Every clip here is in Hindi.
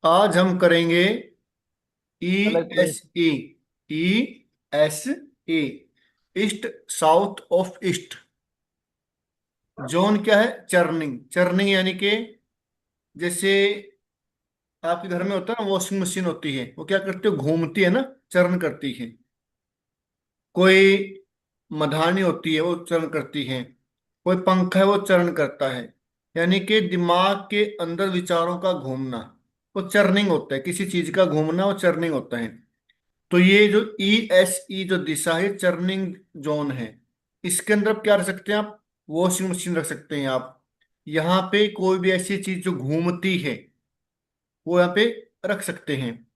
आज हम करेंगे ई अलग S place. E E S E east, south of east. Zone क्या है? चर्निंग। चर्निंग यानी कि जैसे आपके घर में होता है ना, वॉशिंग मशीन होती है, वो क्या करती है? घूमती है ना, चर्न करती है। कोई मधानी होती है, वो चरण करती है। कोई पंखा है, वो चरण करता है। यानी कि दिमाग के अंदर विचारों का घूमना, वो चर्निंग होता है। किसी चीज का घूमना वो चर्निंग होता है। तो ये जो ई एस ई जो दिशा है, चर्निंग जोन है। इसके अंदर आप क्या रख सकते हैं? आप वॉशिंग मशीन रख सकते हैं। आप यहाँ पे कोई भी ऐसी चीज जो घूमती है, वो यहाँ पे रख सकते हैं।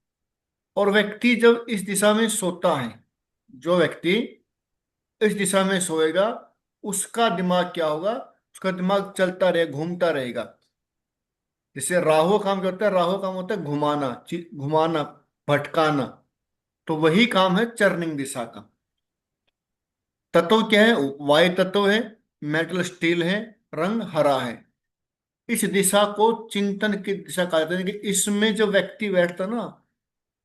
और व्यक्ति जब इस दिशा में सोता है, जो व्यक्ति इस दिशा में सोएगा, उसका दिमाग क्या होगा? उसका दिमाग चलता रहे, घूमता रहेगा। जैसे राहु काम क्या होता है? राहु काम होता है घुमाना, घुमाना, भटकाना। तो वही काम है चर्निंग दिशा का। तत्व क्या है? वायु तत्व है। मेटल स्टील है। रंग हरा है। इस दिशा को चिंतन की दिशा कहा जाता है कि इसमें जो व्यक्ति बैठता ना,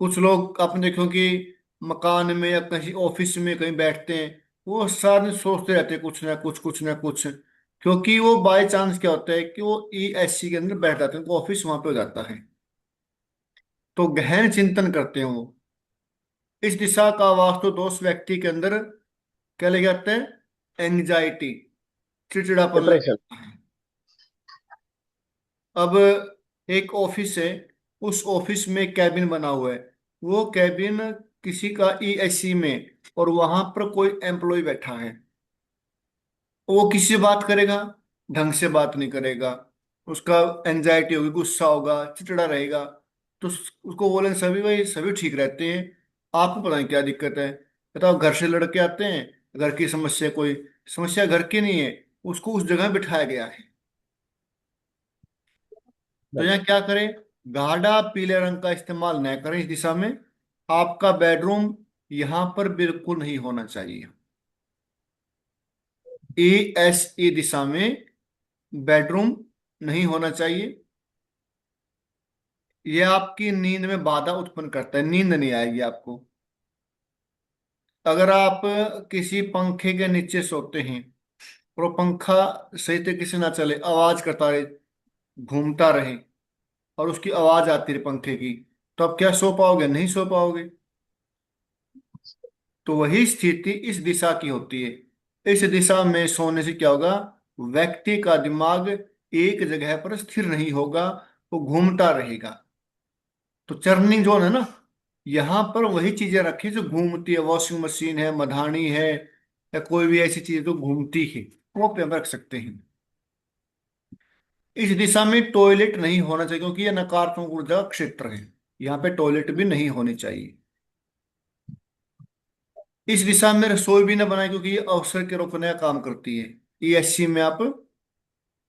कुछ लोग आपने देखो कि मकान में या कहीं ऑफिस में कहीं बैठते हैं, वो सारे दिन सोचते रहते हैं कुछ ना कुछ, कुछ ना कुछ। क्योंकि वो बाय चांस क्या होता है कि वो ई एस सी के अंदर बैठ जाते हैं, उनको ऑफिस वहां पे हो जाता है। तो गहन चिंतन करते हैं वो। इस दिशा का वास्तु दोष व्यक्ति के अंदर क्या ले जाते हैं? एंग्जाइटी, चिड़चिड़ापन ले डिप्रेशन। आता है। अब एक ऑफिस है, उस ऑफिस में कैबिन बना हुआ है। वो कैबिन किसी का ई एस सी में, और वहां पर कोई एम्प्लॉय बैठा है। वो किसी से बात करेगा? ढंग से बात नहीं करेगा। उसका एंजाइटी होगी, गुस्सा होगा, चिड़चिड़ा रहेगा। तो उसको बोलेंगे सभी भाई सभी ठीक रहते हैं, आपको पता नहीं क्या दिक्कत है। बताओ, घर से लड़के आते हैं, घर की समस्या, कोई समस्या घर की नहीं है, उसको उस जगह बिठाया गया है। तो यहाँ क्या करें? गाढ़ा पीले रंग का इस्तेमाल न करें इस दिशा में। आपका बेडरूम यहाँ पर बिल्कुल नहीं होना चाहिए। ए एस ए दिशा में बेडरूम नहीं होना चाहिए। ये आपकी नींद में बाधा उत्पन्न करता है, नींद नहीं आएगी आपको। अगर आप किसी पंखे के नीचे सोते हैं और वो पंखा सही तरीके से ना चले, आवाज करता रहे, घूमता रहे, और उसकी आवाज आती रहे पंखे की, तो आप क्या सो पाओगे? नहीं सो पाओगे। तो वही स्थिति इस दिशा की होती है। इस दिशा में सोने से क्या होगा? व्यक्ति का दिमाग एक जगह पर स्थिर नहीं होगा, वो घूमता रहेगा। तो चर्निंग जोन है ना, यहाँ पर वही चीजें रखी जो घूमती है। वॉशिंग मशीन है, मधानी है, या कोई भी ऐसी चीज जो घूमती है, वो पे हम रख सकते हैं। इस दिशा में टॉयलेट नहीं होना चाहिए, क्योंकि यह नकारात्मक ऊर्जा का क्षेत्र है। यहाँ पे टॉयलेट भी नहीं होनी चाहिए। इस दिशा में रसोई भी ना बनाए, क्योंकि ये अवसर के रोकने का काम करती है। ईएससी में आप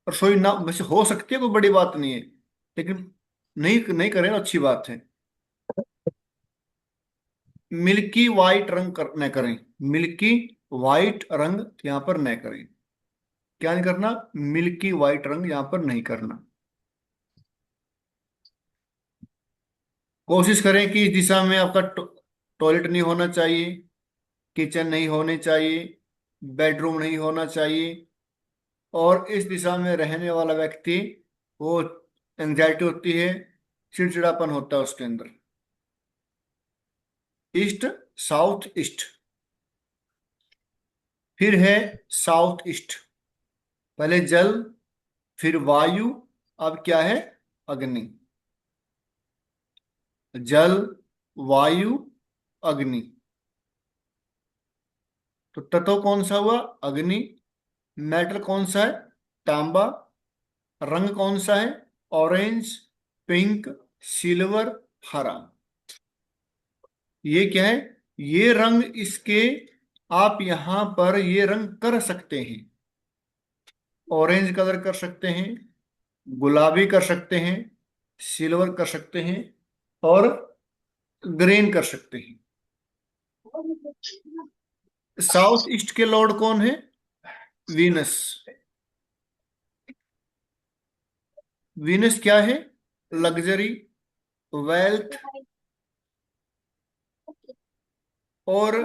रसोई ना, वैसे हो सकती है, कोई बड़ी बात नहीं है, लेकिन नहीं नहीं करें तो अच्छी बात है। मिल्की वाइट रंग न करें। मिल्की वाइट रंग यहाँ पर न करें। क्या नहीं करना? मिल्की वाइट रंग यहाँ पर नहीं करना। कोशिश करें कि इस दिशा में आपका टॉयलेट नहीं होना चाहिए, किचन नहीं होनी चाहिए, बेडरूम नहीं होना चाहिए। और इस दिशा में रहने वाला व्यक्ति, वो एंजाइटी होती है, चिड़चिड़ापन होता है उसके अंदर। East, south east. फिर है साउथ ईस्ट। पहले जल, फिर वायु, अब क्या है? अग्नि। जल, वायु, अग्नि। तो तत्व कौन सा हुआ? अग्नि। मेटल कौन सा है? तांबा। रंग कौन सा है? ऑरेंज, पिंक, सिल्वर, हरा। ये क्या है? ये रंग इसके, आप यहां पर ये रंग कर सकते हैं। ऑरेंज कलर कर सकते हैं, गुलाबी कर सकते हैं, सिल्वर कर सकते हैं, और ग्रीन कर सकते हैं। साउथ ईस्ट के लॉर्ड कौन है? वीनस। वीनस क्या है? लग्जरी, वेल्थ, और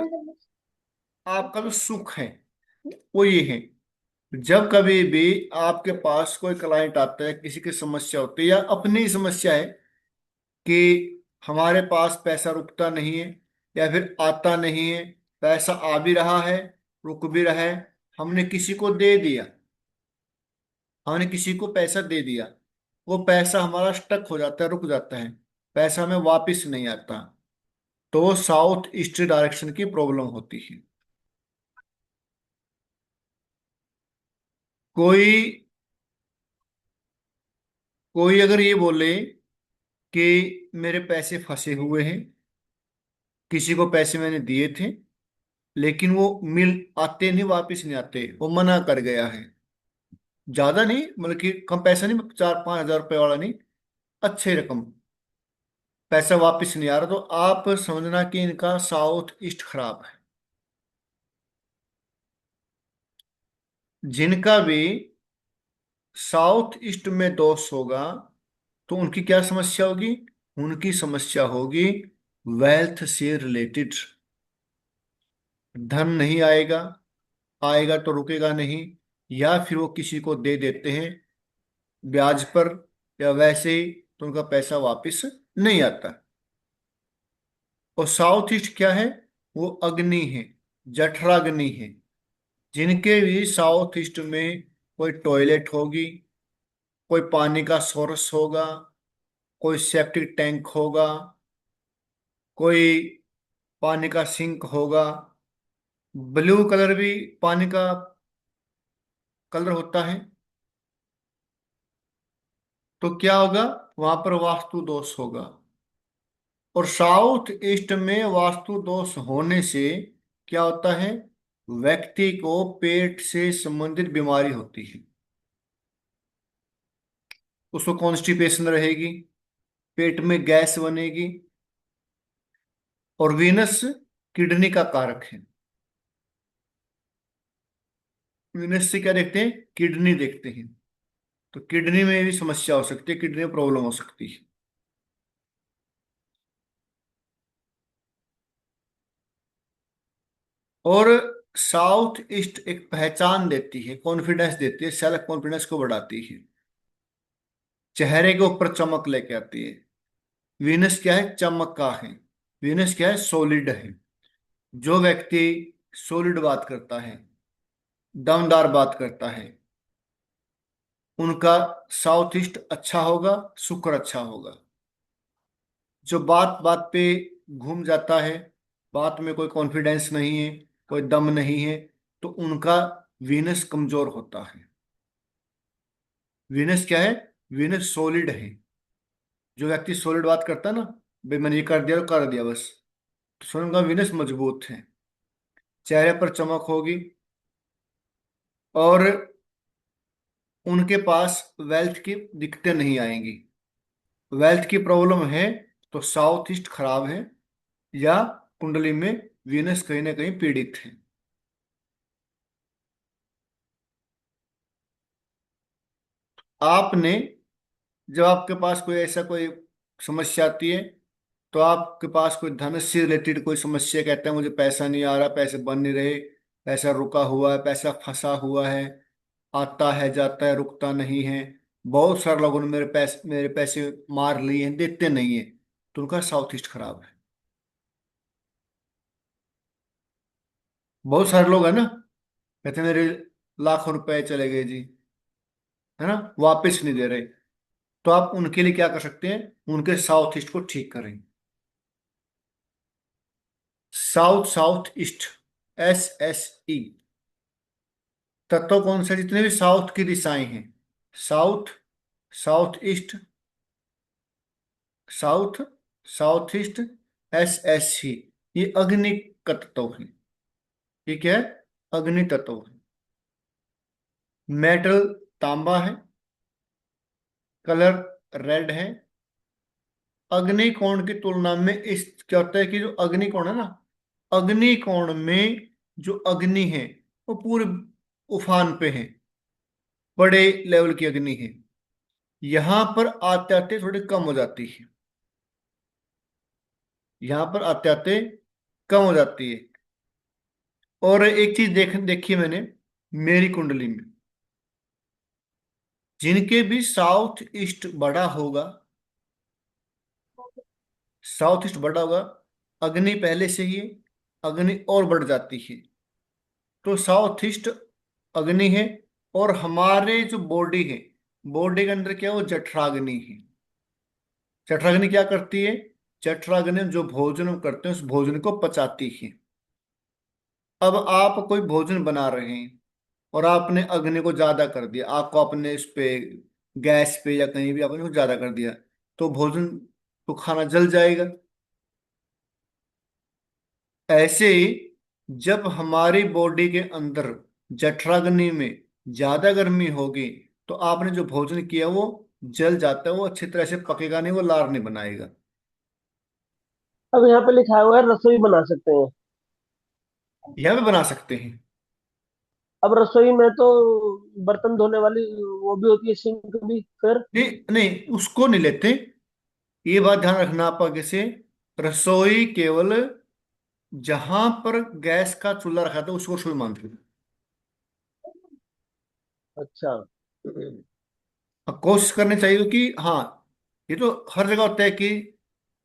आपका जो सुख है वो ये है। जब कभी भी आपके पास कोई क्लाइंट आता है, किसी की समस्या होती है या अपनी ही समस्या है कि हमारे पास पैसा रुकता नहीं है या फिर आता नहीं है, पैसा आ भी रहा है, रुक भी रहा है, हमने किसी को दे दिया, हमने किसी को पैसा दे दिया, वो पैसा हमारा स्टक हो जाता है, रुक जाता है, पैसा हमें वापस नहीं आता, तो साउथ ईस्ट डायरेक्शन की प्रॉब्लम होती है। कोई कोई अगर ये बोले कि मेरे पैसे फंसे हुए हैं, किसी को पैसे मैंने दिए थे लेकिन वो मिल आते नहीं, वापस नहीं आते, वो मना कर गया है, ज्यादा नहीं मतलब कि कम पैसा नहीं, 4-5 हज़ार रुपये वाला नहीं, अच्छे रकम, पैसा वापस नहीं आ रहा, तो आप समझना कि इनका साउथ ईस्ट खराब है। जिनका भी साउथ ईस्ट में दोष होगा तो उनकी क्या समस्या होगी? उनकी समस्या होगी वेल्थ से रिलेटेड। धन नहीं आएगा, आएगा तो रुकेगा नहीं, या फिर वो किसी को दे देते हैं ब्याज पर या वैसे ही, तो उनका पैसा वापस नहीं आता। और साउथ ईस्ट क्या है? वो अग्नि है, जठराग्नि है। जिनके भी साउथ ईस्ट में कोई टॉयलेट होगी, कोई पानी का सोर्स होगा, कोई सेप्टिक टैंक होगा, कोई पानी का सिंक होगा, ब्लू कलर भी पानी का कलर होता है, तो क्या होगा? वहां पर वास्तु दोष होगा। और साउथ ईस्ट में वास्तु दोष होने से क्या होता है? व्यक्ति को पेट से संबंधित बीमारी होती है, उसको कॉन्स्टिपेशन रहेगी, पेट में गैस बनेगी। और वीनस किडनी का कारक है। वीनस से क्या देखते हैं? किडनी देखते हैं। तो किडनी में भी समस्या हो सकती है, किडनी में प्रॉब्लम हो सकती है। और साउथ ईस्ट एक पहचान देती है, कॉन्फिडेंस देती है, सेल्फ कॉन्फिडेंस को बढ़ाती है, चेहरे के ऊपर चमक लेके आती है। वीनस क्या है? चमक का है। वीनस क्या है? सॉलिड है। जो व्यक्ति सॉलिड बात करता है, दमदार बात करता है, उनका साउथ ईस्ट अच्छा होगा, शुक्र अच्छा होगा। जो बात बात पे घूम जाता है, बात में कोई कॉन्फिडेंस नहीं है, कोई दम नहीं है, तो उनका वीनस कमजोर होता है। वीनस क्या है? वीनस सॉलिड है। जो व्यक्ति सॉलिड बात करता है ना, भाई मैंने ये कर दिया तो कर दिया बस, तो समझ उनका वीनस मजबूत है, चेहरे पर चमक होगी, और उनके पास वेल्थ की दिक्कतें नहीं आएंगी। वेल्थ की प्रॉब्लम है तो साउथ ईस्ट खराब है, या कुंडली में वीनस कहीं ना कहीं पीड़ित है। आपने, जब आपके पास कोई ऐसा कोई समस्या आती है, तो आपके पास कोई धन से रिलेटेड कोई समस्या, कहता है मुझे पैसा नहीं आ रहा, पैसे बन नहीं रहे, पैसा रुका हुआ है, पैसा फंसा हुआ है, आता है जाता है, रुकता नहीं है, बहुत सारे लोगों ने मेरे पैसे मार लिए हैं, देते नहीं है, तो उनका साउथ ईस्ट खराब है। बहुत सारे लोग है ना, कहते हैं मेरे लाखों रुपए चले गए जी, है ना, वापस नहीं दे रहे, तो आप उनके लिए क्या कर सकते हैं? उनके साउथ ईस्ट को ठीक करें। South south east, SSE। तत्व कौन से? जितने भी साउथ की दिशाएं हैं, south, south east, south, south east, SSC, ये अग्नि का तत्व है। ये क्या है? अग्नि तत्व है। मेटल तांबा है, कलर रेड है, अग्निकोण की तुलना में इस क्या होता है कि जो अग्निकोण है ना, अग्निकोण में जो अग्नि है वो पूरे उफान पे है, बड़े लेवल की अग्नि है। यहां पर आते आते थोड़ी कम हो जाती है, यहां पर आते आते कम हो जाती है। और एक चीज देखी मैंने मेरी कुंडली में, जिनके भी साउथ ईस्ट बड़ा होगा, साउथ ईस्ट बड़ा होगा, अग्नि पहले से ही है, अग्नि और बढ़ जाती है। तो साउथ ईस्ट अग्नि है। और हमारे जो बॉडी है, बॉडी के अंदर क्या है, वो जठराग्नि है। जठराग्नि क्या करती है? जठराग्नि जो भोजन हम करते हैं उस भोजन को पचाती है। अब आप कोई भोजन बना रहे हैं और आपने अग्नि को ज्यादा कर दिया, आपको अपने इस पे गैस पे या कहीं भी आपने कुछ ज्यादा कर दिया, तो भोजन, तो खाना जल जाएगा। ऐसे ही जब हमारी बॉडी के अंदर जठराग्नि में ज्यादा गर्मी होगी, तो आपने जो भोजन किया वो जल जाता है, वो अच्छी तरह से पकेगा नहीं, वो लार नहीं बनाएगा। अब यहाँ पे लिखा हुआ है रसोई बना सकते हैं। यह भी बना सकते हैं। अब रसोई में तो बर्तन धोने वाली वो भी होती है, सिंक भी फिर। नहीं नहीं, उसको नहीं लेते। ये बात ध्यान रखना आप आगे से। रसोई केवल जहां पर गैस का चूल्हा रखा था उसको रसोई मानते हैं। अच्छा। अब कोशिश करनी चाहिए कि हाँ, ये तो हर जगह होता है कि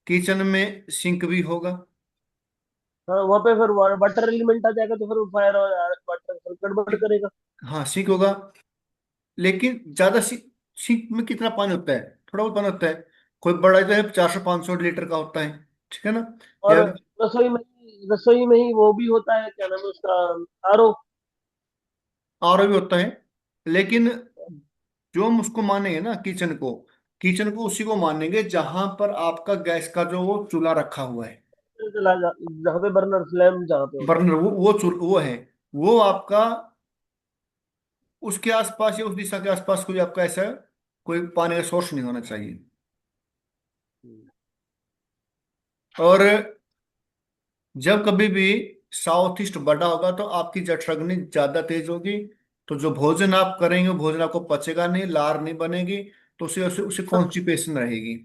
किचन में सिंक भी होगा। हाँ, वहां पे फिर वाटर एलिमेंट आ जाएगा तो फिर फायर और वाटर फिर गड़बड़ करेगा। हाँ सिंक होगा, लेकिन ज्यादा सिंक में कितना पानी होता है? थोड़ा बहुत पानी होता है। कोई बड़ा जो है 400-500 लीटर का होता है, ठीक है ना? और या रसोई में ही वो भी होता है, क्या नाम है उसका, आरओ। आर भी होता है। लेकिन जो हम उसको मानेंगे ना, किचन को, किचन को उसी को मानेंगे जहां पर आपका गैस का जो वो चूल्हा रखा हुआ है। जहाँ पे बर्नर फ्लेम जहाँ पे होता बर्नर वो है, वो आपका उसके आसपास या उस दिशा के आसपास कोई आपका ऐसा कोई पानी का सोर्स नहीं होना चाहिए। है। और जब कभी भी साउथ ईस्ट बड़ा होगा तो आपकी जठराग्नि ज्यादा तेज होगी, तो जो भोजन आप करेंगे वो भोजन आपको पचेगा नहीं, लार नहीं बनेगी, तो उसे उसे, उसे कॉन्स्टिपेशन रहेगी।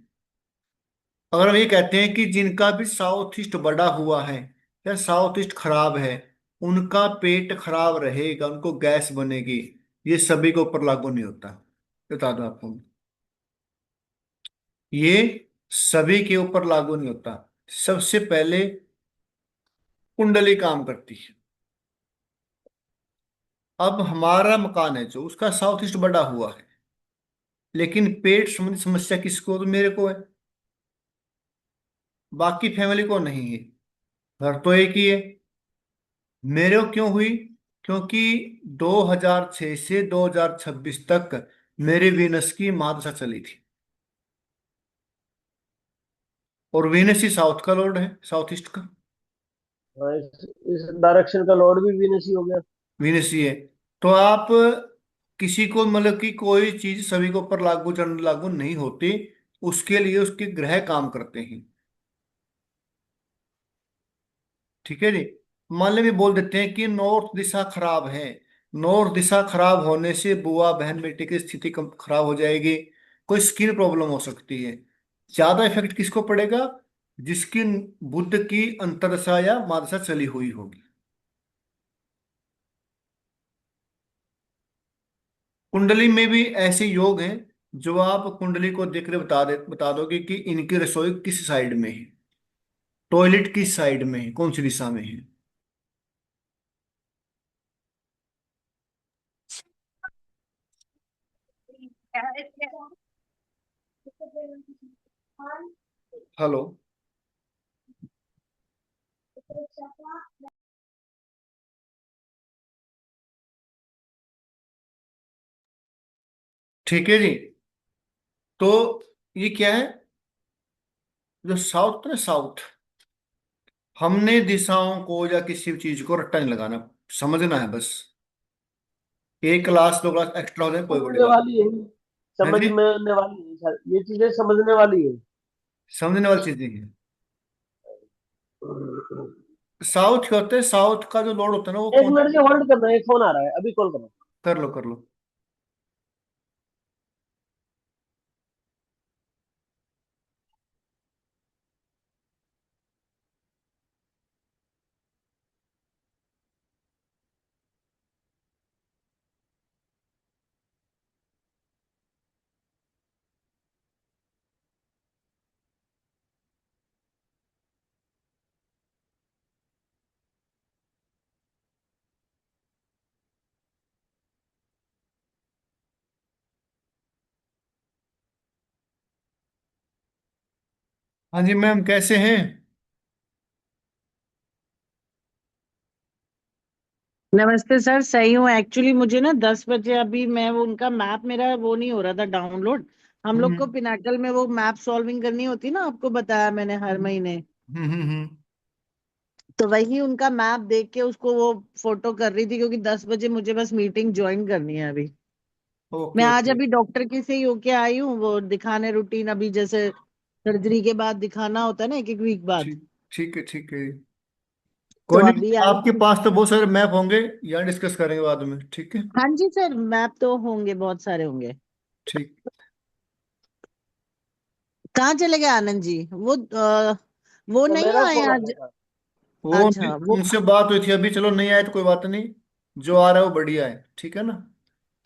अगर हम ये कहते हैं कि जिनका भी साउथ ईस्ट बड़ा हुआ है या साउथ ईस्ट खराब है, उनका पेट खराब रहेगा, उनको गैस बनेगी, ये सभी के ऊपर लागू नहीं होता। बता दो आपको, ये सभी के ऊपर लागू नहीं होता। सबसे पहले कुंडली काम करती है। अब हमारा मकान है जो, उसका साउथ ईस्ट बड़ा हुआ है, लेकिन पेट संबंधी समस्या किसको? तो मेरे को है, बाकी फैमिली को नहीं है। घर तो एक ही है। मेरे को क्यों हुई? क्योंकि 2006 से 2026 तक मेरे वीनस की महादशा चली थी। और वीनस ही साउथ का लॉर्ड है, साउथ ईस्ट का। हाँ, इस डायरेक्शन का लॉर्ड भी वीनस ही हो गया। वीनस ही है। तो आप किसी को मतलब कि कोई चीज सभी के ऊपर लागू चंड लागू नहीं होती, उसके लिए उसके ग्रह काम करते हैं। ठीक है जी। मान ले भी बोल देते हैं कि नॉर्थ दिशा खराब है, नॉर्थ दिशा खराब होने से बुआ बहन बेटी की स्थिति खराब हो जाएगी, कोई स्किन प्रॉब्लम हो सकती है। ज्यादा इफेक्ट किसको पड़ेगा? जिसकी बुध की अंतरदशा या महादशा चली हुई होगी। कुंडली में भी ऐसे योग हैं जो आप कुंडली को देख कर बता दोगे कि इनकी रसोई किस साइड में है, टॉयलेट किस साइड में है, कौन सी दिशा में है। हेलो। ठीक है जी। तो ये क्या है, जो साउथ ना, साउथ, हमने दिशाओं को या किसी भी चीज को रट्टा नहीं लगाना, समझना है बस। एक क्लास दो क्लास एक्स्ट्रा हो जाए कोई बड़ी समझने बात वाली है, नहीं। हाँ जी। समझने वाली है, ये चीजें समझने वाली है। समझने वाली चीजें हैं। साउथ क्या होता है, साउथ का जो लॉर्ड होता है ना वो एक कौन। मिनट से होल्ड करना, एक फोन आ रहा है, अभी कॉल करना। कर लो कर लो। हाँ जी मैम, कैसे हैं। नमस्ते सर, सही हूँ। एक्चुअली मुझे ना 10 बजे अभी मैं वो उनका मैप मेरा वो नहीं हो रहा था डाउनलोड। हम लोग को हम्म पिनाकल में वो मैप सॉल्विंग करनी होती ना, आपको बताया मैंने हर महीने। हम्म। तो वही उनका मैप देख के उसको वो फोटो कर रही थी, क्योंकि 10 बजे मुझे बस मीटिंग ज्वाइन करनी है अभी। ओके मैं आज ओके। अभी डॉक्टर के से ही होके आई हूँ, वो दिखाने रूटीन अभी जैसे सर्जरी के बाद दिखाना होता है ना, एक एक वीक बाद। ठीक ठीक है ठीक है। तो कोई नहीं, अभी आई आपके थी। पास तो बहुत सारे मैप होंगे, यहाँ डिस्कस करेंगे बाद में, ठीक है। हाँ जी सर, मैप तो होंगे, बहुत सारे होंगे। ठीक। कहाँ चले गए आनंद जी? वो तो नहीं मेरा आए फोन आ आज? गया था। वो अच्छा वो। उनसे बात हुई थी अभी, चलो नहीं आए तो कोई बात नहीं। जो आ रहा है वो बढ़िया है, ठीक है ना।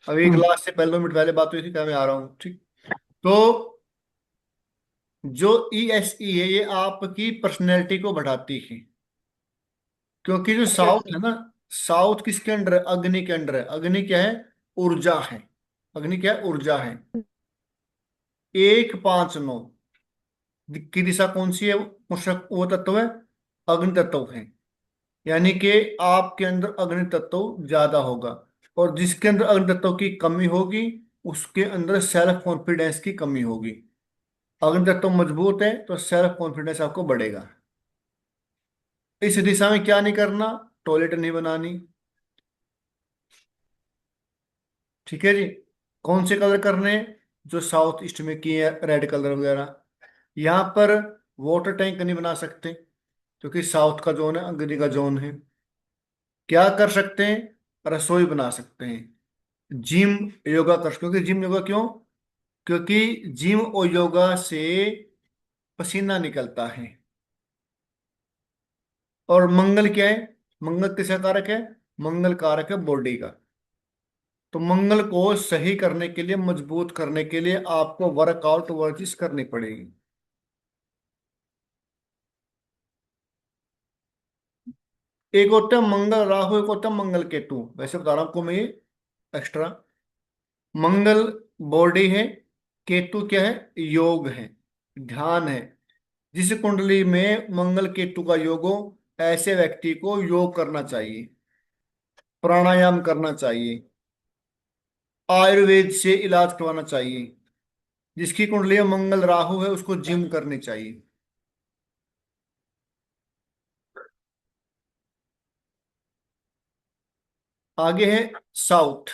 अभी एक हम्म, लास्ट से पहले 2 मिनट पहले बात हुई थी, क्या मैं आ रहा हूँ, ठीक। तो जो ESE है ये आपकी पर्सनैलिटी को बढ़ाती है। क्योंकि जो अच्छा साउथ अच्छा। है ना, साउथ किसके अंडर है, अग्नि के अंडर है। अग्नि क्या है, ऊर्जा है। अग्नि क्या है, ऊर्जा है। 1 5 9 की दिशा कौन सी है, वो तत्व है, अग्नि तत्व है। यानी कि आपके अंदर अग्नि तत्व ज्यादा होगा। और जिसके अंदर अग्नि तत्व की कमी होगी उसके अंदर सेल्फ कॉन्फिडेंस की कमी होगी। अग्नि तत्व मजबूत है तो सेल्फ कॉन्फिडेंस आपको बढ़ेगा। इस दिशा में क्या नहीं करना, टॉयलेट नहीं बनानी, ठीक है जी। कौन से कलर करने हैं, जो साउथ ईस्ट में किए हैं, रेड कलर वगैरह। यहाँ पर वाटर टैंक नहीं बना सकते क्योंकि साउथ का जोन है, अग्नि का जोन है। क्या कर सकते हैं, रसोई बना सकते हैं। जिम योगा कर, क्योंकि जिम योगा क्यों, क्योंकि जिम और योगा से पसीना निकलता है। और मंगल क्या है, मंगल किसका कारक है, मंगल कारक है बॉडी का। तो मंगल को सही करने के लिए, मजबूत करने के लिए आपको वर्कआउट वर्जिश करनी पड़ेगी। एक होता है मंगल राहु, एक होता है मंगल केतु, वैसे बता रहा हूं आपको मैं ये एक्स्ट्रा। मंगल बॉडी है, केतु क्या है, योग है, ध्यान है। जिस कुंडली में मंगल केतु का योग हो, ऐसे व्यक्ति को योग करना चाहिए, प्राणायाम करना चाहिए, आयुर्वेद से इलाज करवाना चाहिए। जिसकी कुंडली में मंगल राहु है उसको जिम करनी चाहिए। आगे है साउथ।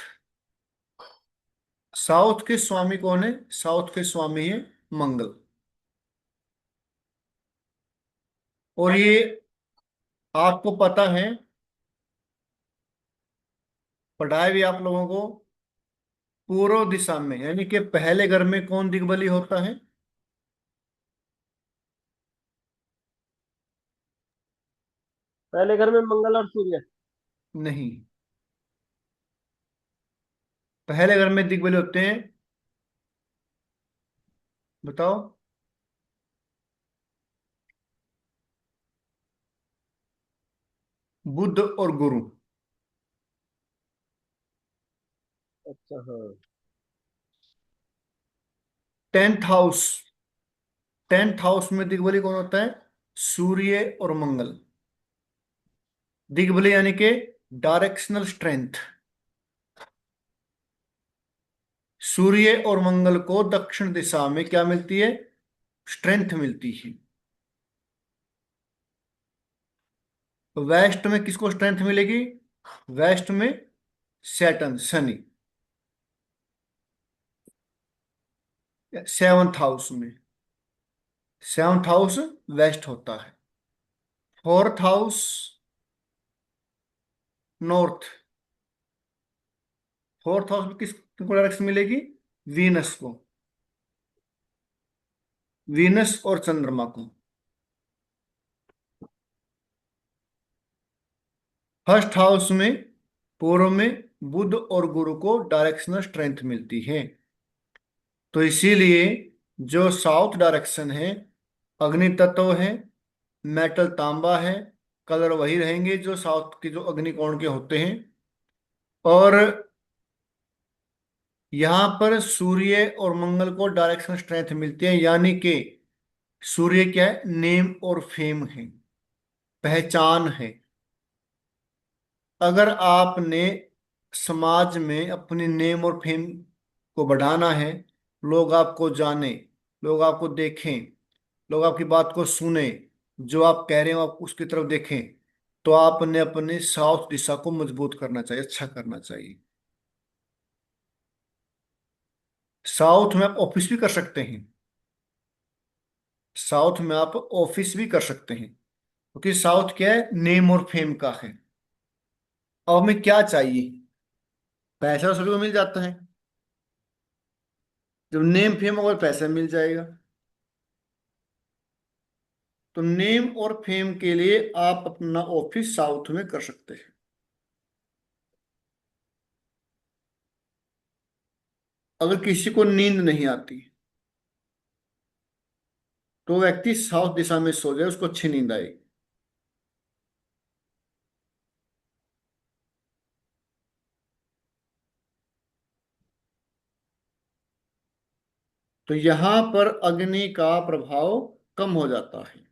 साउथ के स्वामी कौन है, साउथ के स्वामी है मंगल। और ये आपको पता है, पढ़ाया भी आप लोगों को, पूर्व दिशा में यानी कि पहले घर में कौन दिग्बली होता है। पहले घर में मंगल और सूर्य। नहीं, पहले घर में दिग्बली होते हैं, बताओ। बुध और गुरु। अच्छा हाँ। 10th हाउस, 10th हाउस में दिग्बली कौन होता है, सूर्य और मंगल। दिग्बली यानी कि डायरेक्शनल स्ट्रेंथ। सूर्य और मंगल को दक्षिण दिशा में क्या मिलती है, स्ट्रेंथ मिलती है। वेस्ट में किसको स्ट्रेंथ मिलेगी, वेस्ट में सैटर्न शनि, 7th हाउस में। सेवंथ हाउस वेस्ट होता है। Fourth house north. Fourth house में किसको डायरेक्शन मिलेगी? वीनस को, वीनस और चंद्रमा को। फर्स्ट हाउस में पूर्व में बुध और गुरु को डायरेक्शनल स्ट्रेंथ मिलती है। तो इसीलिए जो साउथ डायरेक्शन है, अग्नि तत्व है, मेटल तांबा है, कलर वही रहेंगे जो साउथ के जो अग्निकोण के होते हैं। और यहाँ पर सूर्य और मंगल को डायरेक्शन स्ट्रेंथ मिलती है, यानी कि सूर्य क्या है? नेम और फेम है, पहचान है। अगर आपने समाज में अपनी नेम और फेम को बढ़ाना है, लोग आपको जाने, लोग आपको देखें, लोग आपकी बात को सुने, जो आप कह रहे हो आप उसकी तरफ देखें, तो आपने अपने साउथ दिशा को मजबूत करना चाहिए, अच्छा करना चाहिए। साउथ में आप ऑफिस भी कर सकते हैं, साउथ में आप ऑफिस भी कर सकते हैं, क्योंकि साउथ क्या है? नेम और फेम का है। अब हमें क्या चाहिए? पैसा तो सभी को मिल जाता है, जब नेम फेम और पैसा मिल जाएगा। तो नेम और फेम के लिए आप अपना ऑफिस साउथ में कर सकते हैं। अगर किसी को नींद नहीं आती तो व्यक्ति साउथ दिशा में सो जाए, उसको अच्छी नींद आएगी। तो यहां पर अग्नि का प्रभाव कम हो जाता है,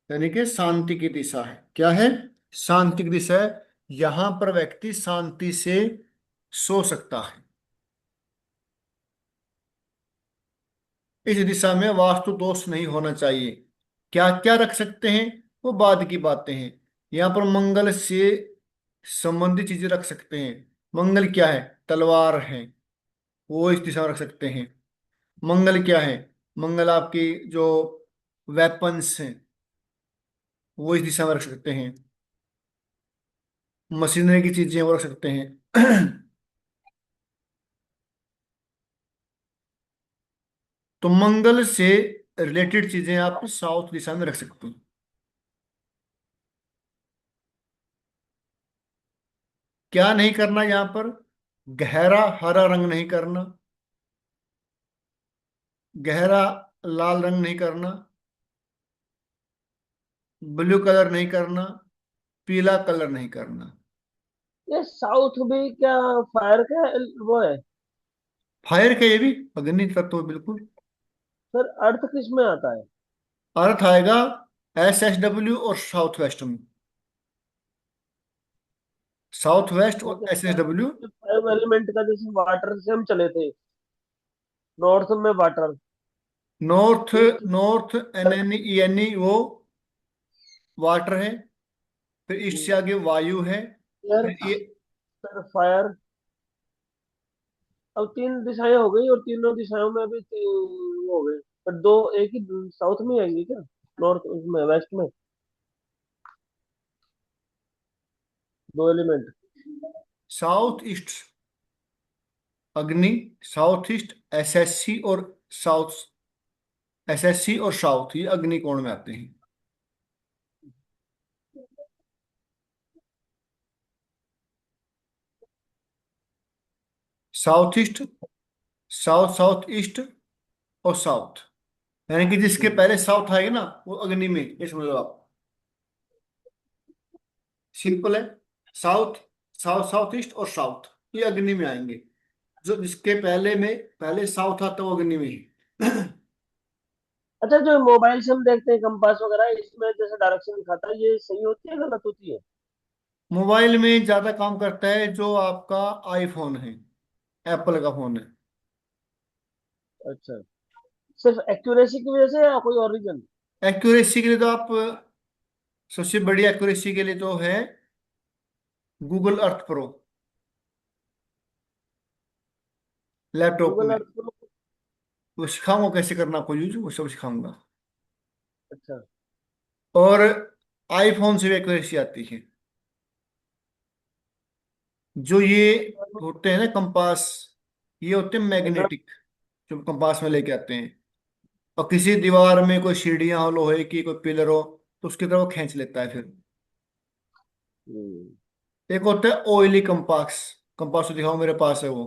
यानी कि शांति की दिशा है। क्या है? शांति की दिशा है। यहां पर व्यक्ति शांति से सो सकता है। इस दिशा में वास्तु दोष नहीं होना चाहिए। क्या क्या रख सकते हैं वो बाद की बातें हैं। यहाँ पर मंगल से संबंधित चीजें रख सकते हैं। मंगल क्या है? तलवार है, वो इस दिशा में रख सकते हैं। मंगल क्या है? मंगल आपकी जो वेपन्स हैं वो इस दिशा में रख सकते हैं। मशीनरी की चीजें वो रख सकते हैं। तो मंगल से रिलेटेड चीजें आप साउथ दिशा में रख सकते हैं। क्या नहीं करना यहाँ पर? गहरा हरा रंग नहीं करना, गहरा लाल रंग नहीं करना, ब्लू कलर नहीं करना, पीला कलर नहीं करना। ये साउथ में क्या फायर का वो है? फायर का ये भी अग्नि तत्व बिल्कुल। सर अर्थ किस में आता है? अर्थ आएगा SSW और साउथ वेस्ट में। साउथ वेस्ट और okay sir, SSW। Five element का जैसे वाटर से हम चले थे, नॉर्थ में water, north, east north NNENE वो वाटर है। फिर ईस्ट से आगे वायु है। एयर, फिर ये सर फायर। अब तीन दिशाएं हो गई और तीनों दिशाओं में अभी वो हो गए, पर दो एक ही साउथ में आएंगे क्या? नॉर्थ में, वेस्ट में दो एलिमेंट। साउथ ईस्ट अग्नि, साउथ ईस्ट SSC और साउथ, SSC और साउथ ये अग्नि कोण में आते हैं। South east, south south east और साउथ, यानी कि जिसके पहले साउथ आएगा ना वो अग्नि में, ये समझ लो आप। सिंपल है। साउथ, साउथ साउथ ईस्ट और साउथ ये अग्नि में आएंगे। जो जिसके पहले में पहले साउथ आता है वो अग्नि में ही। अच्छा, जो मोबाइल से हम देखते हैं कंपास वगैरह, इसमें जैसे डायरेक्शन दिखाता है, ये सही होती है गलत होती है? मोबाइल में ज्यादा काम करता है जो आपका आईफोन है, एप्पल का फोन है। अच्छा, सिर्फ एक्यूरेसी की वजह से या कोई और रीजन? एक्यूरेसी के लिए तो आप, सबसे बड़ी एक्यूरेसी के लिए तो है Google Earth pro. Laptop Google में। अर्थ को। वो सिखाऊंगा कैसे करना आपको यूज, वो सब सिखाऊंगा। अच्छा। और आईफोन से भी एक्यूरेसी आती है। जो ये होते हैं ना कंपास, ये होते हैं एंड्रॉइड। मैग्नेटिक, जो कंपास में लेके आते हैं। और किसी दीवार में कोई सीढ़ियां हो, लोहे की कोई पिलर हो, तो उसकी तरफ वो खींच लेता है फिर। एक होता है ऑयली कंपास। कंपास तो दिखाओ, मेरे पास है वो।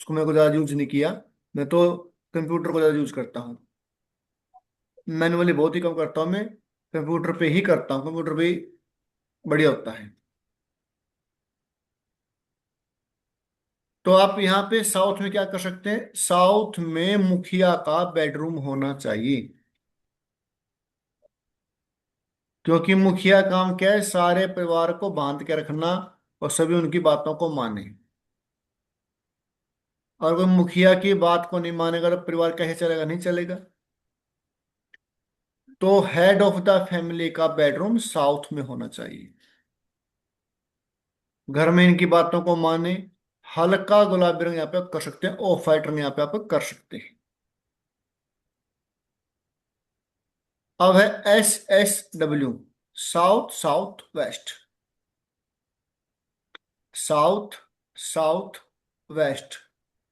उसको मैं को ज्यादा यूज नहीं किया। मैं तो कंप्यूटर को ज्यादा यूज करता हूँ। मैनुअली बहुत ही कम करता हूँ मैं। कंप्यूटर पे ही करता हूँ, कंप्यूटर भी बढ़िया होता है। तो आप यहाँ पे साउथ में क्या कर सकते हैं, साउथ में मुखिया का बेडरूम होना चाहिए। क्योंकि मुखिया काम क्या है, सारे परिवार को बांध के रखना और सभी उनकी बातों को माने। और कोई मुखिया की बात को नहीं मानेगा तो परिवार कैसे चलेगा, नहीं चलेगा। तो हेड ऑफ द फैमिली का बेडरूम साउथ में होना चाहिए। घर में इनकी बातों को माने। हल्का गुलाबी रंग यहाँ पे आप कर सकते हैं, ऑफ वाइट रंग यहाँ पे आप कर सकते हैं। अब है SSW, south south west. South south west,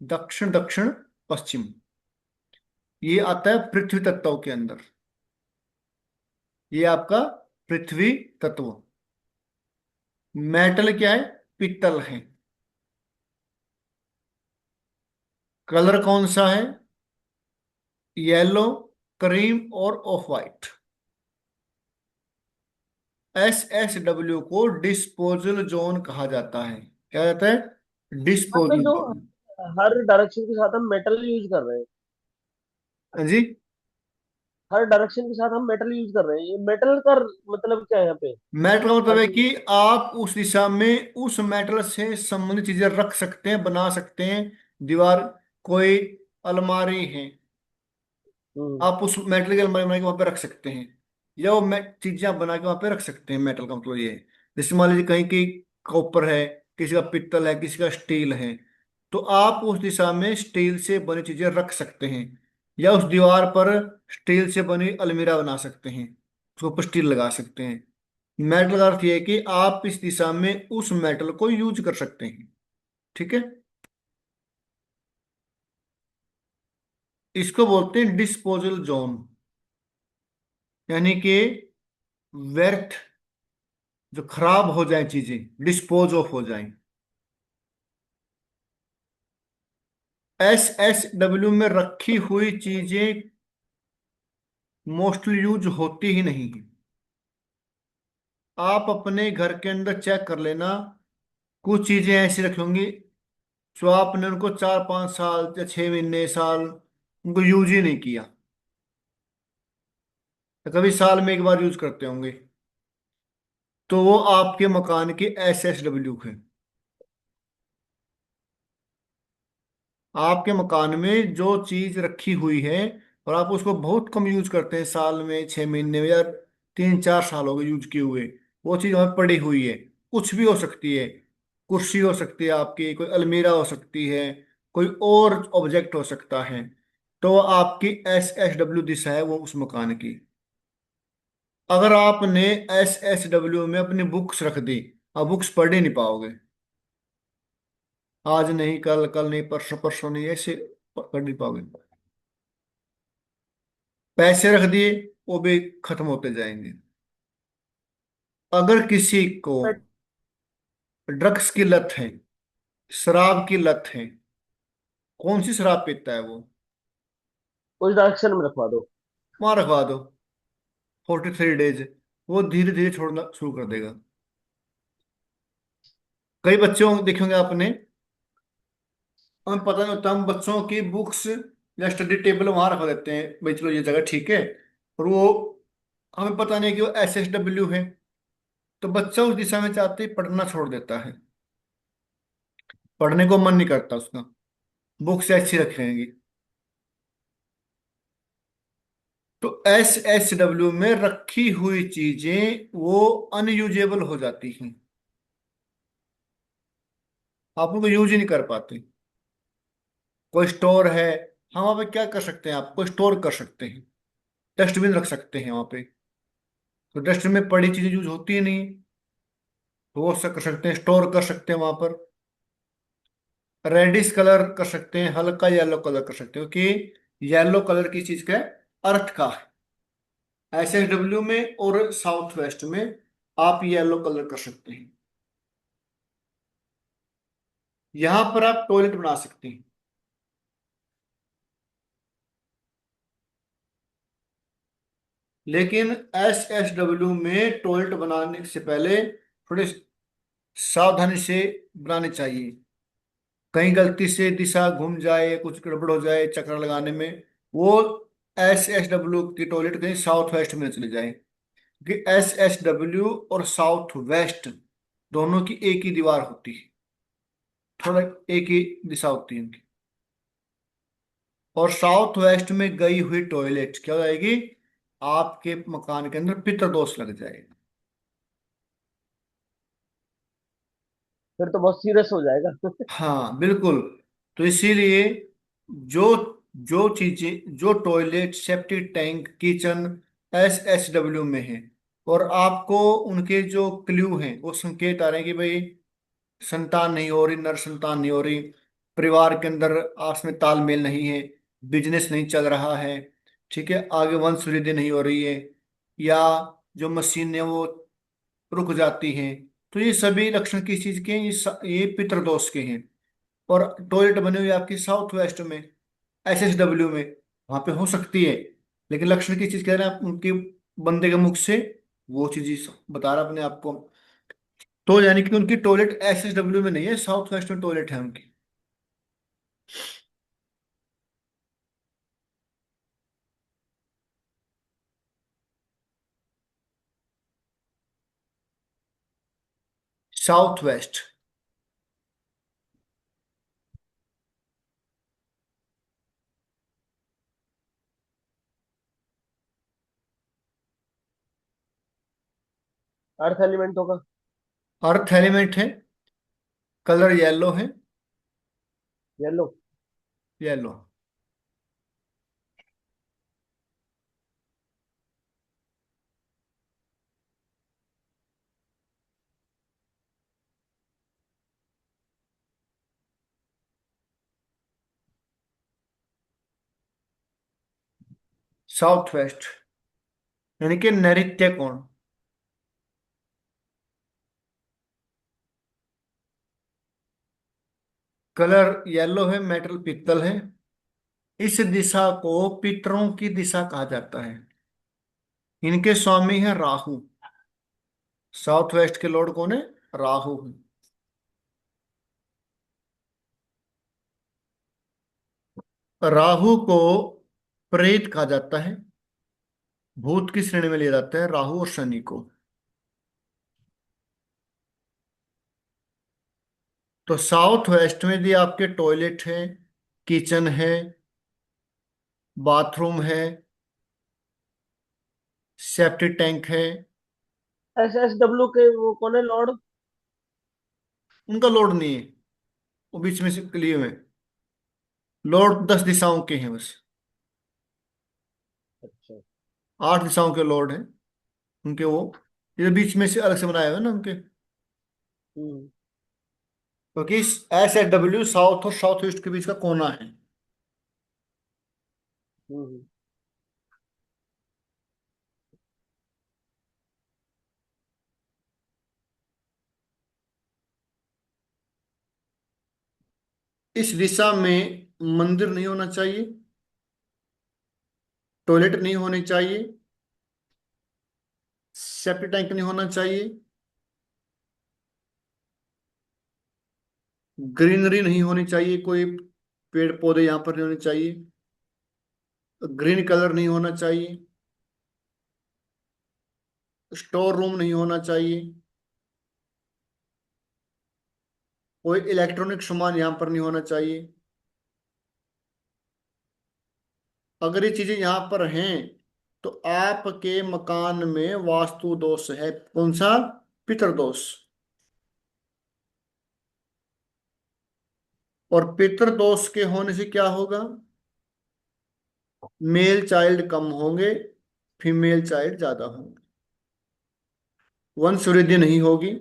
दक्षिण दक्षिण पश्चिम। ये आता है पृथ्वी तत्व के अंदर। ये आपका पृथ्वी तत्व। मेटल क्या है, पित्तल है। कलर कौन सा है, येलो, क्रीम और ऑफ वाइट। SSW को डिस्पोजल जोन कहा जाता है। क्या कहता है, हाँ सर, डिस्पोजल जो जोन। हर डायरेक्शन के साथ हम मेटल यूज कर रहे हैं। हाँ जी। हर डायरेक्शन के साथ हम मेटल यूज कर रहे हैं, ये मेटल का मतलब क्या है यहाँ पे? मेटल का मतलब हर है चीज। कि आप उस दिशा में उस मेटल से संबंधित चीजें रख सकते हैं, बना सकते हैं। दीवार, कोई अलमारी है, हम्म। आप उस मेटल की अलमारी बना के वहां पे रख सकते हैं। या वो चीजें आप बना के वहां पे रख सकते हैं। मेटल का मतलब ये है, जैसे मान लीजिए कहीं की कॉपर है, किसी का पित्तल है, किसी का स्टील है, तो आप उस दिशा में स्टील से बनी चीजें रख सकते हैं। या उस दीवार पर स्टील से बनी अलमीरा बना सकते हैं, उसके ऊपर स्टील लगा सकते हैं। मेटल का अर्थ ये है कि आप इस दिशा में उस मेटल को यूज कर सकते हैं। ठीक है। इसको बोलते हैं डिस्पोजल जोन, यानी कि व्यर्थ, जो खराब हो जाए चीजें, डिस्पोज ऑफ हो जाएं। SSW में रखी हुई चीजें मोस्टली यूज होती ही नहीं है। आप अपने घर के अंदर चेक कर लेना, कुछ चीजें ऐसी रखी होंगी जो आपने उनको 4-5 साल या 6 महीने, साल उनको यूज ही नहीं किया। तो कभी साल में एक बार यूज करते होंगे, तो वो आपके मकान की SSW है। आपके मकान में जो चीज रखी हुई है और आप उसको बहुत कम यूज करते हैं, साल में, 6 महीने में, या 3-4 साल हो गए यूज किए हुए, वो चीज वहां पड़ी हुई है। कुछ भी हो सकती है, कुर्सी हो सकती है आपकी, कोई अलमीरा हो सकती है, कोई और ऑब्जेक्ट हो सकता है। तो वो आपकी SSW दिशा है, वो उस मकान की। अगर आपने SSW में अपनी बुक्स रख दी, आप बुक्स पढ़ ही नहीं पाओगे। आज नहीं कल, कल नहीं परसों, परसों नहीं, ऐसे पढ़ नहीं पाओगे। पैसे रख दिए, वो भी खत्म होते जाएंगे। अगर किसी को ड्रग्स की लत है, शराब की लत है, कौन सी शराब पीता है वो, उस डायरेक्शन में रखवा दो। वहां रखवा दो। 43 डेज, वो धीरे धीरे छोड़ना शुरू कर देगा। कई बच्चों देखेंगे आपने, हमें पता नहीं होता, हम बच्चों की बुक्स या स्टडी टेबल वहां रखवा देते हैं, भाई चलो ये जगह ठीक है। और वो, हमें पता नहीं कि वो SSW है। तो बच्चा उस दिशा में चाहते ही पढ़ना छोड़ देता है, पढ़ने को मन नहीं करता उसका, बुक्स ऐसी रखेंगी। तो SSW में रखी हुई चीजें वो अनयूजेबल हो जाती हैं, आप उनको यूज ही नहीं कर पाते। कोई स्टोर है, हम वहाँ पे क्या कर सकते हैं, आपको स्टोर कर सकते हैं, डस्टबिन रख सकते हैं वहाँ पे। तो डस्टबिन में पड़ी चीजें यूज होती ही नहीं, तो वो सब कर सकते हैं, स्टोर कर सकते हैं वहां पर। रेडिश कलर कर सकते हैं, हल्का येलो कलर कर सकते हो, कि येलो कलर की चीज का अर्थ का है। SSW में और साउथ वेस्ट में आप येलो कलर कर सकते हैं। यहां पर आप टॉयलेट बना सकते हैं। लेकिन SSW में टॉयलेट बनाने से पहले थोड़े सावधानी से बनाने चाहिए। कहीं गलती से दिशा घूम जाए, कुछ गड़बड़ हो जाए चक्कर लगाने में, वो SSW की टॉयलेट कहीं साउथ वेस्ट में न चले जाए, क्योंकि SSW और साउथ वेस्ट दोनों की एक ही दीवार होती है, थोड़ा एक ही दिशा होती है इनकी। और साउथ वेस्ट में गई हुई टॉयलेट क्या हो जाएगी, आपके मकान के अंदर पितृदोष लग जाएगा। फिर तो बहुत सीरियस हो जाएगा। हाँ बिल्कुल। तो इसीलिए जो जो चीजें, जो toilet, septic tank, kitchen SSW में है, और आपको उनके जो क्लू हैं वो संकेत आ रहे हैं कि भाई संतान नहीं हो रही, नर संतान नहीं हो रही, परिवार के अंदर आपस में तालमेल नहीं है, बिजनेस नहीं चल रहा है, ठीक है, आगे वंश वृद्धि नहीं हो रही है, या जो मशीन है वो रुक जाती हैं, तो ये सभी लक्षण किस चीज के हैं, ये पितृदोष के हैं। और टॉयलेट बनी हुई आपकी साउथ वेस्ट में, SSW में, वहां पे हो सकती है, लेकिन लक्षण की चीज कह रहे हैं आप उनके बंदे के मुख से वो चीज बता रहा अपने आप को। तो यानी कि उनकी टॉयलेट SSW में नहीं है, साउथ वेस्ट में टॉयलेट है उनकी। South west. अर्थ एलिमेंट होगा। अर्थ एलिमेंट है, कलर येलो है। येलो। येलो। साउथ वेस्ट यानी कि नैऋत्य कोण। कलर येलो है, मेटल पित्तल है। इस दिशा को पितरों की दिशा कहा जाता है। इनके स्वामी है राहु। साउथ वेस्ट के लॉर्ड कौन है, राहु है। राहु को प्रेत कहा जाता है, भूत की श्रेणी में लिया जाता है राहु और शनि को। तो साउथ वेस्ट में भी आपके टॉयलेट है, किचन है, बाथरूम है, सेप्टिक टैंक है। SSW के वो कौन है लॉर्ड? उनका लॉर्ड नहीं है, वो बीच में से लिए हुए हैं। लॉर्ड 10 दिशाओं के हैं बस, अच्छा। 8 दिशाओं के लॉर्ड हैं उनके वो। ये बीच में से अलग से बनाए हुए हैं ना उनके, हम्म। क्योंकि SSW साउथ और साउथ ईस्ट के बीच का कोना है। हम्म। इस दिशा में मंदिर नहीं होना चाहिए, टॉयलेट नहीं होनी चाहिए, सेप्टिक टैंक नहीं होना चाहिए, ग्रीनरी नहीं होनी चाहिए, कोई पेड़ पौधे यहाँ पर नहीं होने चाहिए, ग्रीन कलर नहीं होना चाहिए, स्टोर रूम नहीं होना चाहिए, कोई इलेक्ट्रॉनिक सामान यहाँ पर नहीं होना चाहिए। अगर ये चीजें यहाँ पर हैं तो आपके मकान में वास्तु दोष है। कौन सा, पितृदोष। और पितृदोष के होने से क्या होगा? मेल चाइल्ड कम होंगे, फीमेल चाइल्ड ज्यादा होंगे, वंश वृद्धि नहीं होगी,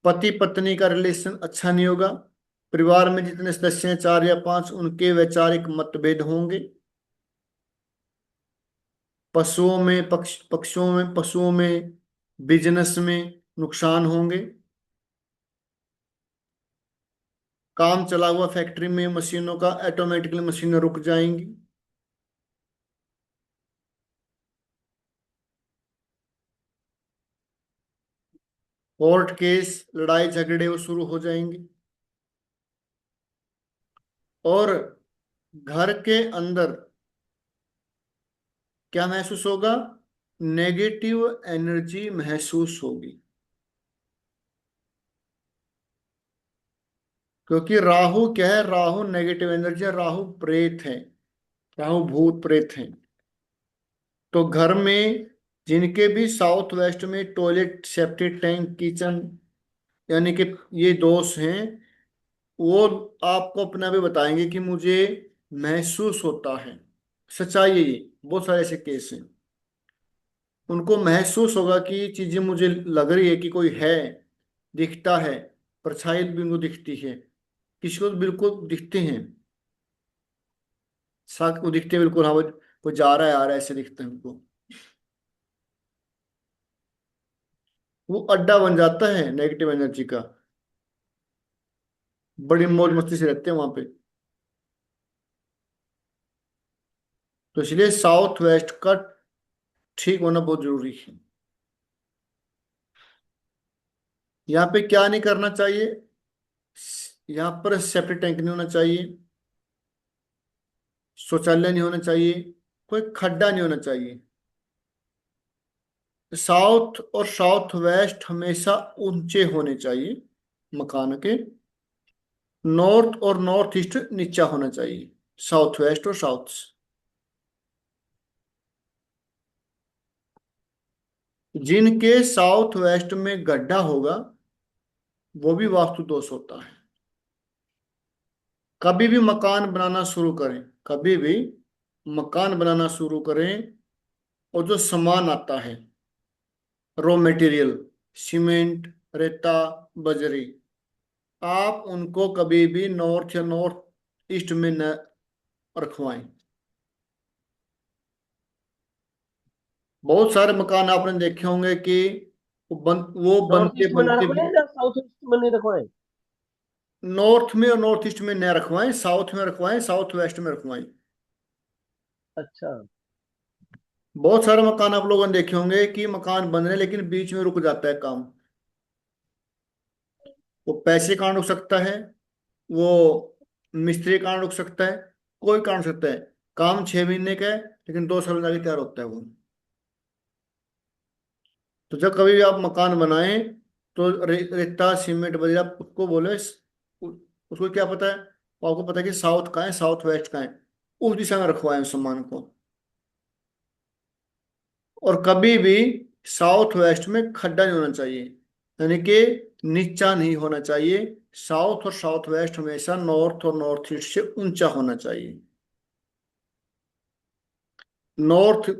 पति पत्नी का रिलेशन अच्छा नहीं होगा, परिवार में जितने सदस्य हैं 4 या 5 उनके वैचारिक मतभेद होंगे, पशुओं में बिजनेस में नुकसान होंगे, काम चला हुआ फैक्ट्री में मशीनों का ऑटोमेटिकली मशीनें रुक जाएंगी, कोर्ट केस लड़ाई झगड़े वो शुरू हो जाएंगे, और घर के अंदर क्या महसूस होगा? नेगेटिव एनर्जी महसूस होगी, क्योंकि राहु क्या है? राहु नेगेटिव एनर्जी है, राहु प्रेत है, राहु भूत प्रेत है। तो घर में जिनके भी साउथ वेस्ट में टॉयलेट, सेप्टिक टैंक, किचन, यानी कि ये दोष हैं, वो आपको अपना भी बताएंगे कि मुझे महसूस होता है। सच्चाई है ये, बहुत सारे ऐसे केस हैं, उनको महसूस होगा कि ये चीजें मुझे लग रही है कि कोई है, दिखता है, परछाई भी उनको दिखती है, किसी को तो बिल्कुल दिखते हैं, साथ को दिखते हैं बिल्कुल, हाँ वो जा रहा है आ रहा है ऐसे दिखते हैं उनको, वो अड्डा बन जाता है नेगेटिव एनर्जी का, बड़ी मौज मस्ती से रहते हैं वहां पे। तो इसलिए साउथ वेस्ट का ठीक होना बहुत जरूरी है। यहाँ पे क्या नहीं करना चाहिए? यहाँ पर सेप्टिक टैंक नहीं होना चाहिए, शौचालय नहीं होना चाहिए, कोई खड्डा नहीं होना चाहिए। साउथ और साउथ वेस्ट हमेशा ऊंचे होने चाहिए मकान के, नॉर्थ और नॉर्थ ईस्ट नीचा होना चाहिए, साउथ वेस्ट और साउथ। जिनके साउथ वेस्ट में गड्ढा होगा वो भी वास्तु दोष होता है। कभी भी मकान बनाना शुरू करें, कभी भी मकान बनाना शुरू करें, और जो सामान आता है, रॉ मटेरियल, सीमेंट, रेता, बजरी, आप उनको कभी भी नॉर्थ या नॉर्थ ईस्ट में न रखवाएं। बहुत सारे मकान आपने देखे होंगे कि वो नॉर्थ बनते ईस्ट में ना बनते रखवाएं या साउथ ईस्ट में नहीं रखवाएं? नॉर्थ में और नॉर्थ ईस्ट में न रखवाएं, साउथ में रखवाएं, साउथ वेस्ट में रखवाएं। अच्छा। बहुत सारे मकान आप लोगों ने देखे होंगे कि मकान बन रहे हैं लेकिन बीच में रुक जाता है काम, वो पैसे कारण रुक सकता है, वो मिस्त्री कारण रुक सकता है, कोई कारण रुक सकता है। काम 6 महीने का है लेकिन 2 साल में आगे तैयार होता है वो। तो जब कभी भी आप मकान बनाएं तो रेता सीमेंट बजरा उसको बोले उसको क्या पता है, वो आपको पता है कि साउथ का है, साउथ वेस्ट का है, उस दिशा में रखवाएं उस सामान को। और कभी भी साउथ वेस्ट में खड्डा नहीं होना चाहिए, यानी कि नीचा नहीं होना चाहिए। साउथ और साउथ वेस्ट हमेशा नॉर्थ और नॉर्थ ईस्ट से ऊंचा होना चाहिए। नॉर्थ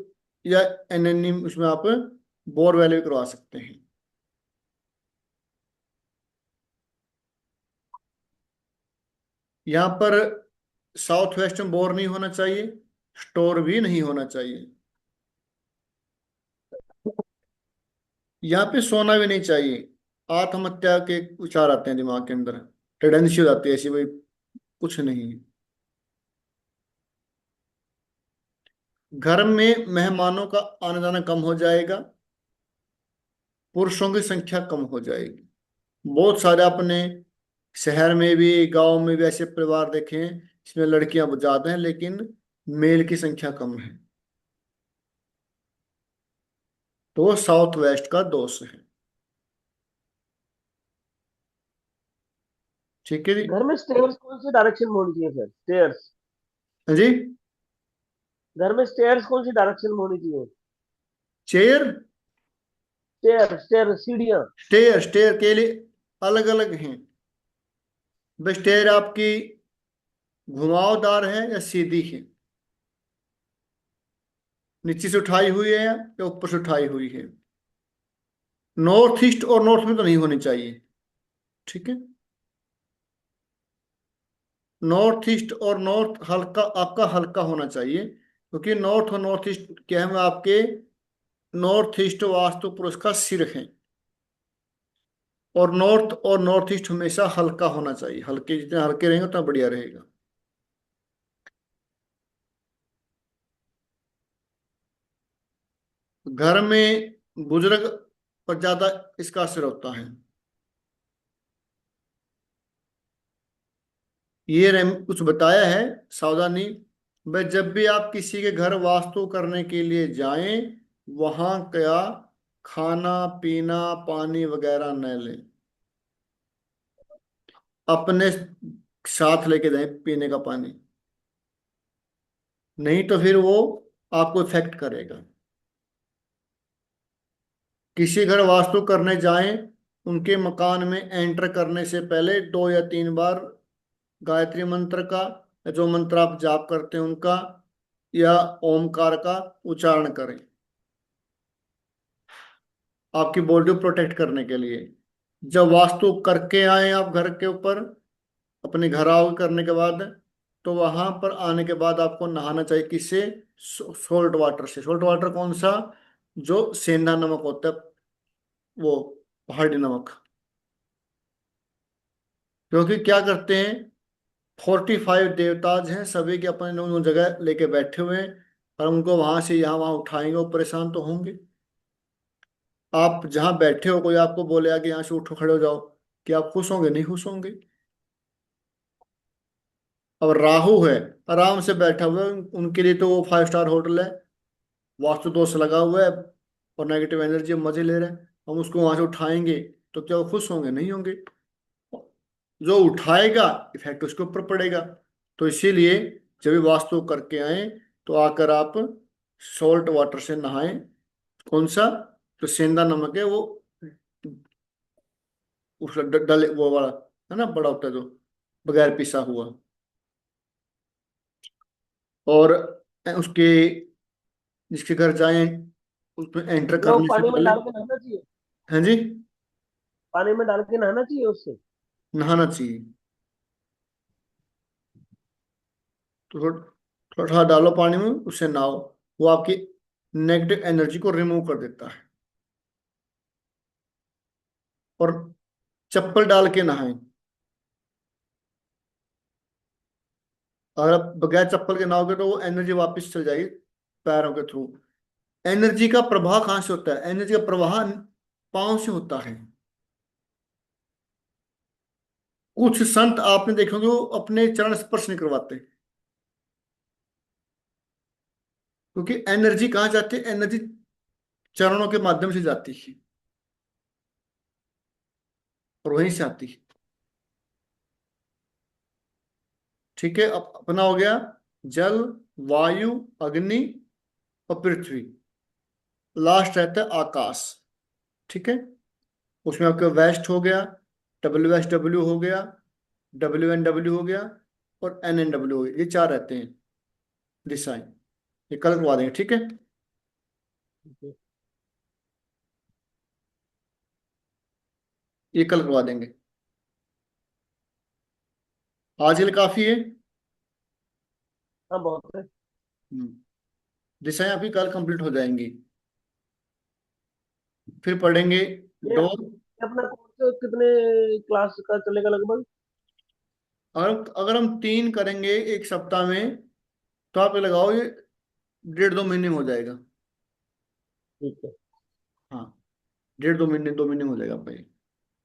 या एनएनई उसमें आप बोरवेल भी करवा सकते हैं। यहाँ पर साउथ वेस्ट में बोर नहीं होना चाहिए, स्टोर भी नहीं होना चाहिए। यहाँ पे सोना भी नहीं चाहिए, आत्महत्या के विचार आते हैं दिमाग के अंदर, टेंडेंसी हो जाती है ऐसी, कोई कुछ नहीं है। घर में मेहमानों का आना जाना कम हो जाएगा, पुरुषों की संख्या कम हो जाएगी। बहुत सारे अपने शहर में भी गांव में भी ऐसे परिवार देखे हैं इसमें लड़कियां बहुत ज्यादा हैं लेकिन मेल की संख्या कम है। तो वो साउथ वेस्ट का दोष है। ठीक है जी। घर में स्टेयर्स कौन सी डायरेक्शन में होनी चाहिए सर? स्टेयर्स, हाँ जी। घर में स्टेयर्स कौन सी डायरेक्शन में होनी चाहिए? चेयर, स्टेयर स्टेयर सीढ़ियां। स्टेयर, स्टेयर के लिए अलग अलग हैं। भाई स्टेयर आपकी घुमावदार है या सीधी है? नीचे से उठाई हुई है या ऊपर से उठाई हुई है? नॉर्थ ईस्ट और नॉर्थ में तो नहीं होनी चाहिए, ठीक है। नॉर्थ ईस्ट और नॉर्थ हल्का, आपका हल्का होना चाहिए, क्योंकि नॉर्थ और नॉर्थ ईस्ट क्या है, आपके नॉर्थ ईस्ट वास्तु पुरुष का सिर है। और नॉर्थ ईस्ट हमेशा हल्का होना चाहिए, हल्के जितने हल्के रहेंगे उतना बढ़िया रहेगा। घर में बुजुर्ग पर ज्यादा इसका असर होता है। कुछ बताया है, सावधानी। भाई जब भी आप किसी के घर वास्तु करने के लिए जाएं, वहां क्या खाना पीना पानी वगैरह न लें, अपने साथ लेके जाएं पीने का पानी, नहीं तो फिर वो आपको इफेक्ट करेगा। किसी घर वास्तु करने जाएं, उनके मकान में एंटर करने से पहले 2 या 3 बार गायत्री मंत्र का, या जो मंत्र आप जाप करते हैं उनका, या ओमकार का उच्चारण करें, आपकी बॉडी को प्रोटेक्ट करने के लिए। जब वास्तु करके आए आप घर के ऊपर, अपने घर आओ करने के बाद, तो वहां पर आने के बाद आपको नहाना चाहिए, किससे? सोल्ट वाटर से। सोल्ट वाटर कौन सा? जो सेंधा नमक होता है, वो पहाड़ी नमक। क्योंकि क्या करते हैं, 45 देवताज हैं, सभी के अपने उन जगह लेके बैठे हुए हैं, और उनको वहां से यहाँ वहां उठाएंगे, वो परेशान तो होंगे। आप जहाँ बैठे हो, कोई आपको बोले कि यहाँ से उठो खड़े हो जाओ, कि आप खुश होंगे? नहीं खुश होंगे। अब राहु है, आराम से बैठा हुआ है, उनके लिए तो वो 5 स्टार होटल है, वास्तु दोष लगा हुआ है, और नेगेटिव एनर्जी मजे ले रहे हैं। हम उसको वहां से उठाएंगे तो क्या वो खुश होंगे? नहीं होंगे। जो उठाएगा इफेक्ट उसके ऊपर पड़ेगा। तो इसीलिए जब भी वास्तु करके आए, तो आकर आप सॉल्ट वाटर से नहाएं। कौन सा? जो सेंधा नमक है, वो उस डले वो वाला, है ना, बड़ा होता है जो, बगैर पिसा हुआ। और उसके, जिसके घर जाएं, उसमें एंटर वो करने से पानी में पहले। डाल के नहाना चाहिए? हाँ जी। पानी में डाल के नहाना चाहिए उससे? नहाना चाहिए। तो थोड़ा थोड़ा थोड़ा डालो पानी में, उससे नहाओ। वो आपकी नेगेटिव एनर्जी को रिमूव कर देता है। और चप्पल डाल के नहाएं। अगर आप बगैर चप्पल के नहाओगे तो वो एनर्जी वापस चल जाएगी पैरों के थ्रू। एनर्जी का प्रवाह कहाँ से होता है? एनर्जी का प्रवाह पाँव से होता है। कुछ संत आपने देखे होंगे, वो अपने चरण स्पर्श नहीं करवाते, क्योंकि एनर्जी कहाँ जाती है? एनर्जी चरणों के माध्यम से जाती है, और वहीं से आती है। ठीक है, अब अपना हो गया जल, वायु, अग्नि और पृथ्वी। लास्ट रहता है आकाश। ठीक है, उसमें आपका वेस्ट हो गया, WS W हो गया, WN W हो गया, और NN W हो गया। ये 4 रहते हैं दिशाएं। ये कल करवा देंगे, ठीक है। ये कल करवा देंगे, आज के लिए काफी है। हाँ बहुत है। हम्म, दिशाएं आपकी कल कंप्लीट हो जाएंगी। फिर पढ़ेंगे ये डोर। अपना कोर्स कितने क्लास का चलेगा लगभग? अगर हम 3 करेंगे एक सप्ताह में, तो आप ये लगाओ, ये 1.5 2 महीने में हो जाएगा। ठीक है। हाँ, 1.5 2 महीने, 2 महीने में हो जाएगा भाई।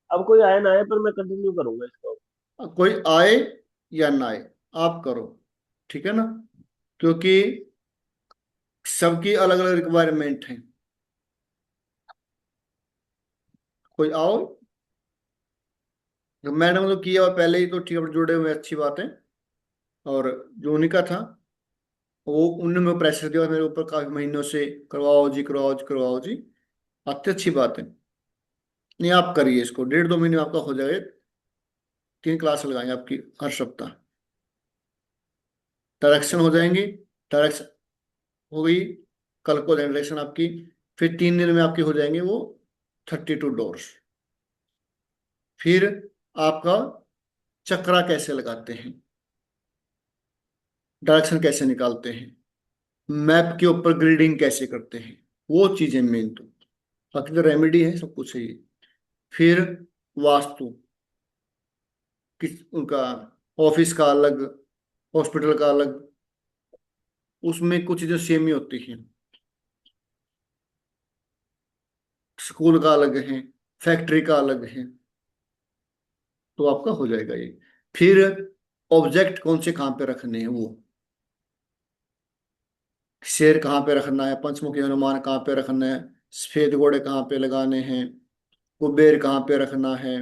अब कोई आए ना आए, पर मैं कंटिन्यू करूंगा इसको। कोई आए या ना आए, आप करो, ठीक है ना, क्योंकि सबकी अलग अलग रिक्वायरमेंट है। कोई आओ, मैडम तो किया हुआ पहले ही, तो ठीक है, जुड़े हुए अच्छी बात है। और जो उन्हीं का था, वो उन्होंने मेरे प्रेशर दिया मेरे ऊपर काफी महीनों से, करवाओ जी करवाओ जी करवाओ जी। अच्छी अच्छी बात है। नहीं, आप करिए इसको, 1.5 2 महीने में आपका हो जाएगा। 3 क्लास लगाएंगे आपकी हर सप्ताह। डायरेक्शन हो जाएंगी, डायरेक्शन हो गई, कल को डायरेक्शन आपकी। फिर 3 दिन में आपकी हो जाएंगे वो 32 डोर्स। फिर आपका चक्रा कैसे लगाते हैं, डायरेक्शन कैसे निकालते हैं, मैप के ऊपर ग्रिडिंग कैसे करते हैं, वो चीजें मेन। तो बाकी तो रेमेडी है, सब कुछ सही है। फिर वास्तु, किस उनका ऑफिस का अलग, हॉस्पिटल का अलग, उसमें कुछ चीजें सेम ही होती हैं। स्कूल का अलग है, फैक्ट्री का अलग है। तो आपका हो जाएगा ये। फिर ऑब्जेक्ट कौन से कहाँ पे रखने हैं, वो शेर कहाँ पे रखना है, पंचमुखी हनुमान कहाँ पे रखना है, सफेद घोड़े कहाँ पे लगाने हैं, कुबेर कहाँ पे रखना है।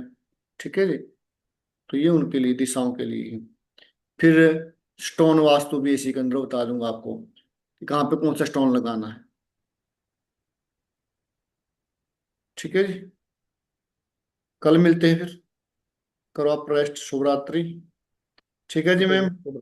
ठीक है जी। तो ये उनके लिए, दिशाओं के लिए है। फिर स्टोन वास्तु भी इसी के अंदर बता दूंगा आपको कि कहाँ पे कौन सा स्टोन लगाना है। ठीक है जी। कल मिलते हैं फिर। करो आप रेस्ट, शुभ रात्रि। ठीक है जी ठीक है मैम। जी।